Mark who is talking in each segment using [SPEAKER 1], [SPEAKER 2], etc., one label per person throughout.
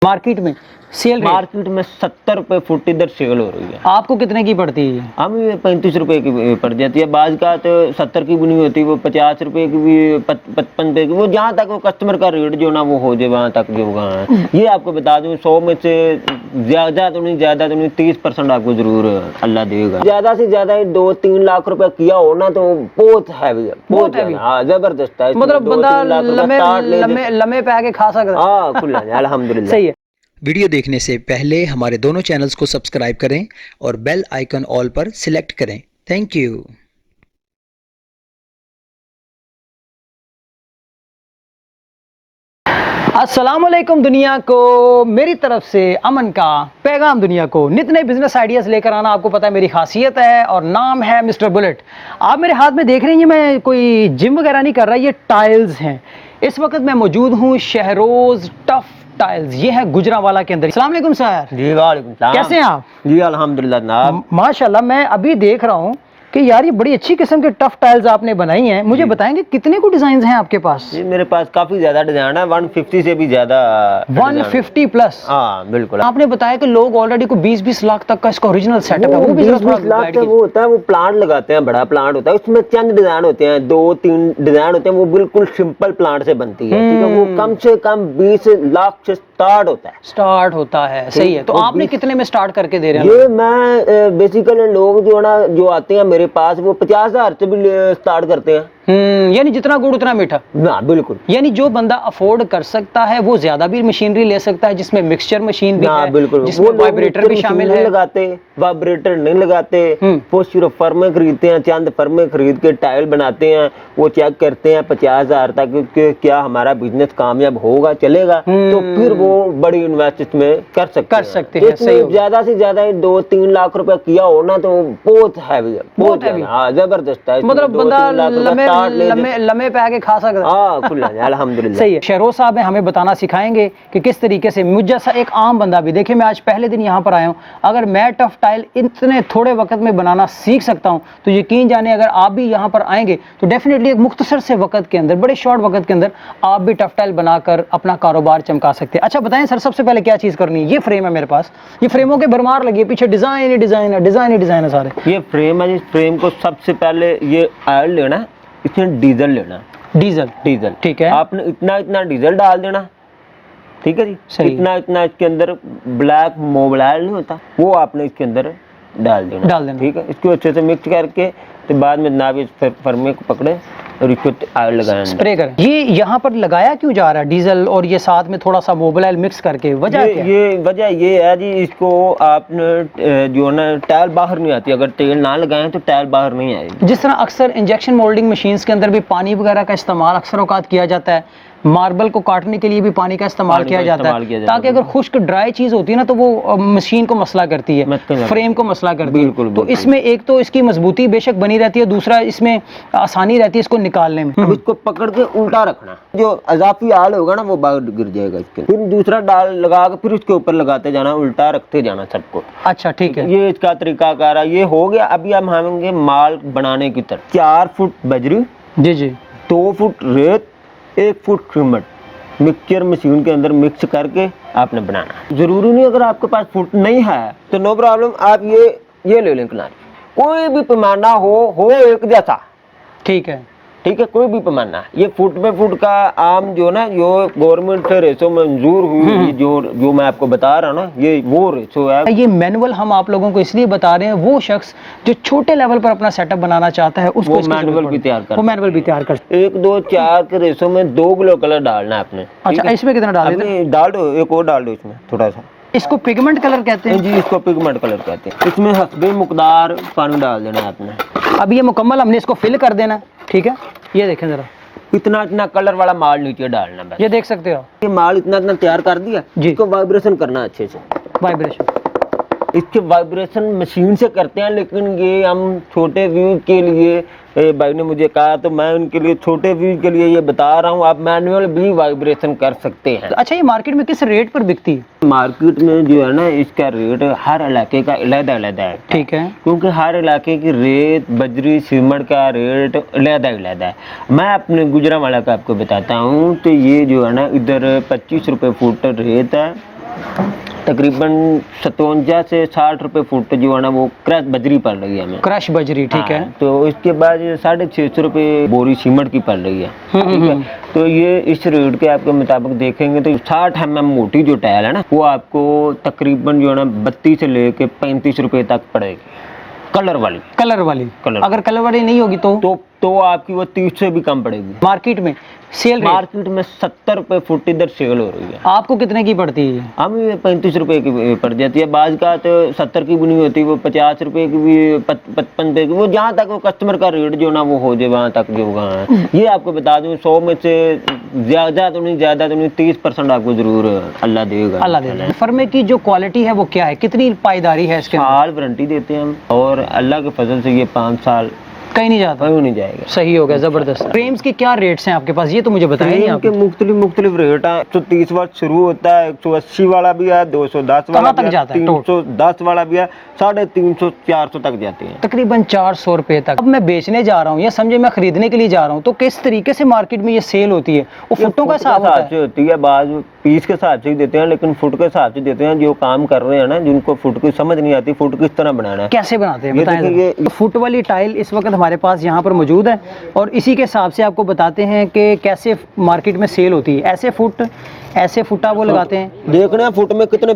[SPEAKER 1] Market में cell rate?
[SPEAKER 2] Market में 70 रुपए फुट इधर सेल हो रही है।
[SPEAKER 1] आपको कितने की पड़ती है?
[SPEAKER 2] हमें 35 रुपए की पड़ जाती है। बाज का तो 70 की भी नहीं होती, वो 50 रुपए की भी, 55 रुपए की, वो जहाँ तक वो कस्टमर का रेट जो ना वो हो जाए वहाँ तक जो होगा। ये आपको बता दूं 100 में से ज्यादा तो नहीं 30% आपको जरूर अल्लाह देगा। ज्यादा से ज्यादा 2-3 लाख रुपए किया हो ना तो बहुत हैवी है, बहुत हैवी। हाँ जबरदस्त है,
[SPEAKER 1] मतलब बंदा लम्बे पे आके खा सकता है।
[SPEAKER 2] हाँ खुला है अल्हम्दुलिल्लाह।
[SPEAKER 1] सही है।
[SPEAKER 3] वीडियो देखने से पहले हमारे दोनों चैनल्स को सब्सक्राइब करें और बेल आइकन ऑल पर सिलेक्ट करें। Thank you.
[SPEAKER 1] अस्सलामुअलैकुम दुनिया को, मेरी तरफ से अमन का पैगाम। दुनिया को नित नए बिजनेस आइडियाज़ लेकर आना आपको पता है मेरी खासियत है, और नाम है मिस्टर बुलेट। आप मेरे हाथ में देख रहे हैं, ये मैं कोई जिम वगैरह नहीं कर रहा, ये टाइल्स हैं। इस वक्त मैं मौजूद हूँ शहरोज टफ टाइल्स, ये है गुजरांवाला के अंदर। अस्सलाम वालेकुम सर।
[SPEAKER 2] जी वालेकुम सलाम।
[SPEAKER 1] कैसे हैं आप?
[SPEAKER 2] जी अल्हम्दुलिल्लाह जनाब।
[SPEAKER 1] माशाल्लाह। मैं अभी देख रहा हूँ कि यार ये बड़ी अच्छी किस्म के टफ टाइल्स आपने बनाई हैं। मुझे बताएंगे कितने को डिजाइन हैं आपके पास?
[SPEAKER 2] जी मेरे पास काफी ज्यादा डिजाइन है, 150 से भी ज्यादा।
[SPEAKER 1] 150 प्लस?
[SPEAKER 2] हाँ बिल्कुल।
[SPEAKER 1] आपने बताया कि लोग ऑलरेडी को 20-20 लाख तक का इसका ओरिजिनल सेटअप है, वो भी
[SPEAKER 2] 20 लाख का वो होता है। वो प्लांट लगाते हैं, बड़ा प्लांट होता है, उसमें चंद डिजाइन होते हैं, 2-3 डिजाइन होते हैं, वो बिल्कुल सिंपल प्लांट से बनती है। ठीक है, वो कम से कम 20 लाख से स्टार्ट होता है।
[SPEAKER 1] सही है। तो आपने कितने में स्टार्ट करके दे रहे हैं?
[SPEAKER 2] ये मैं बेसिकली लोग जो है ना जो आते हैं मेरे पास वो 50,000 से भी स्टार्ट करते हैं।
[SPEAKER 1] यानी जितना गुड़ उतना मीठा।
[SPEAKER 2] ना बिल्कुल।
[SPEAKER 1] यानी जो बंदा अफोर्ड कर सकता है वो ज्यादा भी मशीनरी ले सकता है, जिसमें मिक्सचर मशीन भी है,
[SPEAKER 2] बिल्कुल,
[SPEAKER 1] जिसमें वाइब्रेटर भी शामिल है।
[SPEAKER 2] लगाते वाइब्रेटर नहीं लगाते, वो सिर्फ फर्में खरीदते हैं, चंद फर्में खरीद के टाइल बनाते हैं। वो चेक करते हैं 50,000 तक कि क्या हमारा बिजनेस कामयाब होगा, चलेगा, तो फिर वो बड़ी इन्वेस्ट में कर सकते हैं। इसमें ज्यादा से ज्यादा 2-3 लाख रुपए किया हो ना तो बहुत हैवी है, बहुत हैवी। हाँ जबरदस्त है।
[SPEAKER 1] मतलब बंदा लम्बे पे आके खा सकता है।
[SPEAKER 2] हाँ खुला है अल्हम्दुलिल्लाह।
[SPEAKER 1] सही है। शहरोज साहब हमें बताना सिखाएंगे कि किस तरीके से मुझ जैसा एक आम बंदा भी, देखिए मैं आज पहले दिन यहाँ पर आया हूँ, अगर मैं टफ टाइल इतने थोड़े वक्त में बनाना सीख सकता हूँ तो यकीन जाने अगर आप भी यहाँ पर आएंगे तो डेफिनेटली एक मुख्तसर से वक्त के अंदर, बड़े शॉर्ट वक्त के अंदर आप भी टफ टाइल बनाकर अपना कारोबार चमका सकते हैं। अच्छा बताएं सर, सबसे पहले क्या चीज़ करनी है? ये फ्रेम है मेरे पास, ये फ्रेमों के भरमार लगी है, पीछे डिजाइन ही डिजाइन है सारे।
[SPEAKER 2] ये फ्रेम है, इस फ्रेम को सबसे पहले ये ऑयल लेना है, इसमें डीजल लेना। डीजल
[SPEAKER 1] ठीक है।
[SPEAKER 2] आपने इतना डीजल डाल देना, ठीक है जी।
[SPEAKER 1] सही।
[SPEAKER 2] इतना इसके अंदर ब्लैक मोबिलाइल नहीं होता, वो आपने इसके अंदर डाल देना। ठीक है, इसको अच्छे से मिक्स करके तो बाद में जनाब इस फर्मे को पकड़े और इसको ऑयल लगाना,
[SPEAKER 1] स्प्रे करें। ये यहाँ पर लगाया क्यों जा रहा है डीजल और ये साथ में थोड़ा सा मोबिलाइल मिक्स करके? वजह क्या?
[SPEAKER 2] ये वजह ये है जी, इसको आपने जो है ना टाइल बाहर नहीं आती, अगर तेल ना लगाएं तो टाइल बाहर नहीं आएगी।
[SPEAKER 1] जिस तरह अक्सर इंजेक्शन मोल्डिंग मशीन्स के अंदर भी पानी वगैरह का इस्तेमाल अक्सर औकात किया जाता है, मार्बल को काटने के लिए भी पानी का इस्तेमाल किया जाता है, ताकि अगर खुश्क ड्राई चीज होती है ना तो वो मशीन को मसला करती है, फ्रेम को मसला करती है। तो इसमें एक तो इसकी मजबूती बेशक बनी रहती है, दूसरा इसमें आसानी रहती है इसको निकालने में।
[SPEAKER 2] अब इसको पकड़ के उल्टा रखना, जो अजाफी आल होगा ना वो बाहर गिर जाएगा इसके। फिर दूसरा डाल लगा के फिर उसके ऊपर लगाते जाना, उल्टा रखते जाना सबको।
[SPEAKER 1] अच्छा ठीक है,
[SPEAKER 2] ये इसका तरीकाकार है। ये हो गया। अभी हम आएंगे माल बनाने की तरफ। 4 फुट बजरी,
[SPEAKER 1] जी
[SPEAKER 2] 2 फुट रेत, 1 फुट सीमेंट मिक्सचर मशीन के अंदर मिक्स करके आपने बनाना। जरूरी नहीं अगर आपके पास फुट नहीं है तो नो प्रॉब्लम, आप ये ले लें किनारे, कोई भी पैमाना हो एक जैसा। ठीक है, कोई भी पैमाना। ये फुट पे फुट का आम जो ना जो गवर्नमेंट से रेशो मंजूर हुई, जो मैं आपको बता रहा हूँ ना, ये वो रेशो है।
[SPEAKER 1] ये मैनुअल हम आप लोगों को इसलिए बता रहे हैं, वो शख्स जो छोटे लेवल पर अपना सेटअप बनाना चाहता है उसको
[SPEAKER 2] मैनुअल भी तैयार कर
[SPEAKER 1] 1,
[SPEAKER 2] 2, 4 के रेशो में 2 किलो कलर डालना है आपने।
[SPEAKER 1] अच्छा, इसमें कितना डाल
[SPEAKER 2] दो, एक और डाल दो इसमें थोड़ा सा।
[SPEAKER 1] इसको पिगमेंट कलर कहते हैं
[SPEAKER 2] जी, इसको पिगमेंट कलर कहते हैं। इसमें हस्बे मुकदार पानी डाल देना है आपने।
[SPEAKER 1] अब ये मुकम्मल हमने इसको फिल कर देना, ठीक है। ये देखें जरा,
[SPEAKER 2] इतना कलर वाला माल नीचे डालना बस।
[SPEAKER 1] ये देख सकते हो,
[SPEAKER 2] ये माल इतना तैयार कर दिया जी। इसको वाइब्रेशन करना अच्छे से। इसके वाइब्रेशन मशीन से करते हैं, लेकिन ये हम छोटे व्यूज के लिए भाई ने मुझे कहा तो मैं उनके लिए छोटे व्यूज के लिए ये बता रहा हूँ, आप मैनुअल भी वाइब्रेशन कर सकते हैं।
[SPEAKER 1] अच्छा, ये मार्केट में किस रेट पर बिकती है?
[SPEAKER 2] मार्केट में जो है ना इसका रेट हर इलाके का अलग है। ठीक है, क्योंकि हर इलाके की रेत बजरी सीमेंट का रेट अलग है। मैं अपने गुजरांवाला का आपको बताता हूँ, तो ये जो है ना इधर 25 रुपए फुट रेत है, तकरीबन 57 से 60 रुपए फुट जो है ना वो क्रश बजरी पड़ रही है हमें।
[SPEAKER 1] क्रश बजरी, ठीक है।
[SPEAKER 2] हाँ, तो इसके बाद 650 रुपए बोरी सीमेंट की पड़ रही है, ठीक है। तो ये इस रेट के आपके मुताबिक देखेंगे तो 60 mm मोटी जो टाइल है ना वो आपको तकरीबन जो है ना 32 से लेके 35 रुपए तक पड़ेगी, कलर वाली।
[SPEAKER 1] कलर अगर कलर वाली नहीं होगी
[SPEAKER 2] तो आपकी वो 30 से भी कम पड़ेगी।
[SPEAKER 1] मार्केट में सेल रेट?
[SPEAKER 2] मार्केट में 70 रुपए फुट इधर सेल हो रही है।
[SPEAKER 1] आपको कितने की पड़ती है?
[SPEAKER 2] हमें 35 रुपए की पड़ जाती है, बाज का तो 70 की भी नहीं होती, वो 50 रुपए की भी, 55 रुपए की, वो जहाँ तक वो कस्टमर का रेट जो ना वो हो जाए वहाँ तक जो होगा। ये आपको बता दूं 100 में से ज्यादा तो नहीं 30% आपको जरूर अल्लाह देगा।
[SPEAKER 1] फर्मे की जो क्वालिटी है वो क्या है, कितनी पाईदारी है इसके?
[SPEAKER 2] साल वारंटी देते हैं हम, और अल्लाह के फजल से ये 5 साल
[SPEAKER 1] कहीं नहीं जाता,
[SPEAKER 2] कहीं नहीं जाएगा।
[SPEAKER 1] सही हो गया, जबरदस्त। फ्रेम्स के क्या रेट्स हैं आपके पास, ये तो मुझे बताया नहीं आपने।
[SPEAKER 2] मुख्तलिफ रेट है। 130 वाट शुरू होता है, 180 वाला भी है, 210 वाला
[SPEAKER 1] तक जाता है,
[SPEAKER 2] 310 वाला भी है, 350 400 तक जाते हैं,
[SPEAKER 1] तकरीबन 400 रुपए तक। अब मैं बेचने जा रहा हूँ या समझे मैं खरीदने के लिए जा रहा हूँ, तो किस तरीके से मार्केट में ये सेल होती है? वो फुटों का हिसाब
[SPEAKER 2] होती है, बाद पीस के हिसाब से ही देते हैं, लेकिन फुट के हिसाब से देते हैं। जो काम कर रहे हैं ना, जिनको फुट की समझ नहीं आती, फुट किस तरह बनाना है,
[SPEAKER 1] कैसे बनाते हैं बताएं। ये फुट वाली टाइल इस वक्त हमारे पास यहाँ पर मौजूद है, और इसी के हिसाब से आपको बताते हैं कि कैसे मार्केट में सेल होती है। ऐसे फुटा वो लगाते हैं,
[SPEAKER 2] देखना है फुट में कितने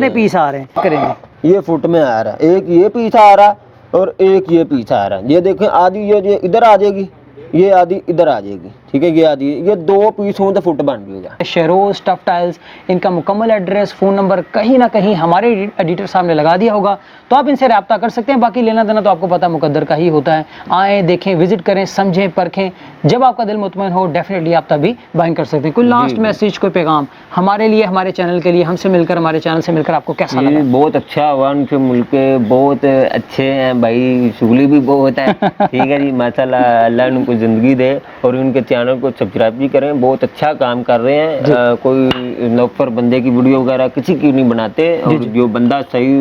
[SPEAKER 2] पीस आ
[SPEAKER 1] रहे हैं करेंगे।
[SPEAKER 2] ये फुट में आ रहा है, एक ये पीस आ रहा और एक ये पीस आ रहा है। ये देखें, आधी ये इधर आ जाएगी, ये आधी इधर आ जाएगी, ठीक है। ये आधी, ये 2 पीस हों तो फुट बन जाएगा।
[SPEAKER 1] शहरोज टफ टाइल्स, इनका मुकम्मल एड्रेस, फ़ोन नंबर कहीं ना कहीं हमारे एडिटर साहब ने लगा दिया होगा, तो आप इनसे रब्ता कर सकते हैं। बाकी लेना देना तो आपको पता मुकद्दर का ही होता है। आएँ, देखें, विजिट करें, समझें, परखें। जब आपका दिल मुतमईन हो डेफिनेटली आप तभी बाइंग कर सकते हैं। कोई लास्ट मैसेज, कोई पैगाम हमारे लिए, हमारे चैनल के लिए, हमसे मिलकर, हमारे चैनल से मिलकर आपको कैसा लगा?
[SPEAKER 2] बहुत अच्छा हुआ, उनसे मिलके बहुत अच्छे हैं भाई, शुगली भी बहुत है, ठीक है जी। माशाल्लाह, अल्लाह उनको ज़िंदगी दे, और उनके चैनल को सब्सक्राइब भी करें। बहुत अच्छा काम कर रहे हैं। कोई नौकर बंदे की वीडियो वगैरह किसी की नहीं बनाते, और जो बंदा सही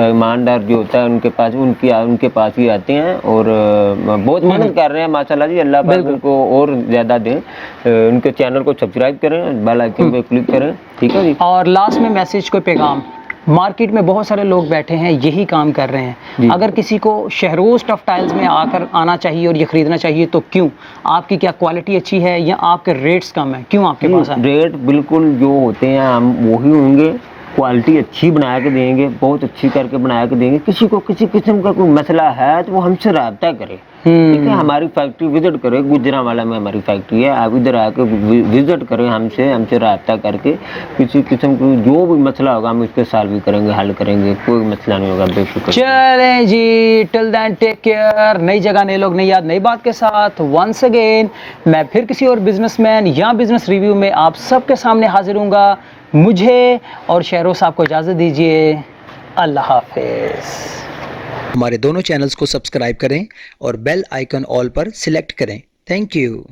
[SPEAKER 2] ईमानदार जो होता है उनके पास ही आते हैं, और बहुत मेहनत कर रहे हैं माशाल्लाह जी। अल्लाह पाक उनको और ज़्यादा दें। उनके चैनल को सब्सक्राइब करें, बेल आइकन पे क्लिक करें, ठीक है जी।
[SPEAKER 1] और लास्ट में मैसेज, कोई पैगाम? मार्केट में बहुत सारे लोग बैठे हैं, यही काम कर रहे हैं। अगर किसी को शहरोज टफ टाइल्स में आना चाहिए और ये खरीदना चाहिए, तो क्यों? आपकी क्या क्वालिटी अच्छी है या आपके रेट्स कम है, क्यों आपके पास है?
[SPEAKER 2] रेट बिल्कुल जो होते हैं हम वही होंगे, क्वालिटी अच्छी बना के देंगे, बहुत अच्छी करके बना के देंगे। किसी को किसी किस्म का कोई मसला है तो वो हमसे रब्ता करे, ठीक है। हमारी फैक्ट्री विजिट करें, गुजरांवाला में हमारी फैक्ट्री है, आप इधर आके विजिट करें, हमसे रब्ता करके किसी किस्म का जो भी मसला होगा हम इसके सॉल्व भी करेंगे, हल करेंगे, कोई मसला नहीं होगा, बेफिक्र।
[SPEAKER 1] चलें जी, टिल देन टेक केयर। नई जगह, नए लोग, नई याद, नई बात के साथ वंस अगेन मैं फिर किसी और बिजनेसमैन या बिजनेस रिव्यू में आप सबके सामने हाजिर हूँगा। मुझे और शहरों साहब को इजाज़त दीजिए। अल्लाह हाफिज़।
[SPEAKER 3] हमारे दोनों चैनल्स को सब्सक्राइब करें और बेल आइकन ऑल पर सिलेक्ट करें। Thank you.